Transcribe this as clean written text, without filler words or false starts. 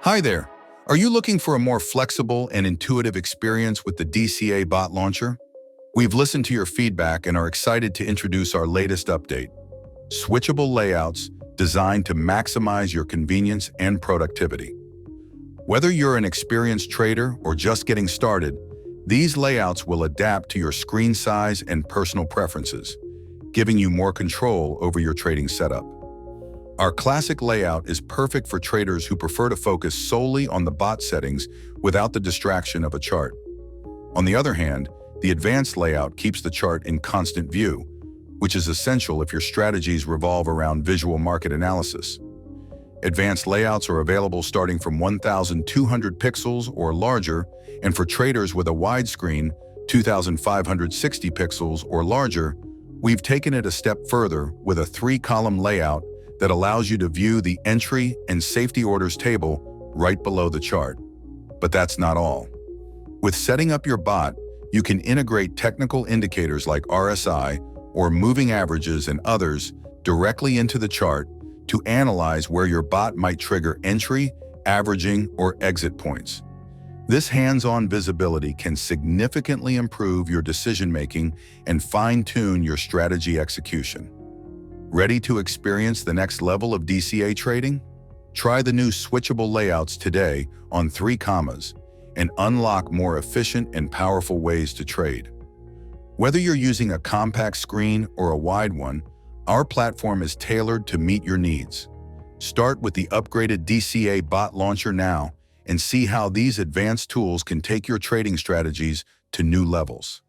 Hi there. Are you looking for a more flexible and intuitive experience with the DCA bot launcher? We've listened to your feedback and are excited to introduce our latest update. Switchable layouts designed to maximize your convenience and productivity. Whether you're an experienced trader or just getting started, these layouts will adapt to your screen size and personal preferences, giving you more control over your trading setup. Our classic layout is perfect for traders who prefer to focus solely on the bot settings without the distraction of a chart. On the other hand, the advanced layout keeps the chart in constant view, which is essential if your strategies revolve around visual market analysis. Advanced layouts are available starting from 1,200 pixels or larger, and for traders with a widescreen, 2,560 pixels or larger, we've taken it a step further with a 3-column layout that allows you to view the entry and safety orders table right below the chart. But that's not all. With setting up your bot, you can integrate technical indicators like RSI or moving averages and others directly into the chart to analyze where your bot might trigger entry, averaging, or exit points. This hands-on visibility can significantly improve your decision-making and fine-tune your strategy execution. Ready to experience the next level of DCA trading? Try the new switchable layouts today on 3Commas and unlock more efficient and powerful ways to trade. Whether you're using a compact screen or a wide one, our platform is tailored to meet your needs. Start with the upgraded DCA bot launcher now and see how these advanced tools can take your trading strategies to new levels.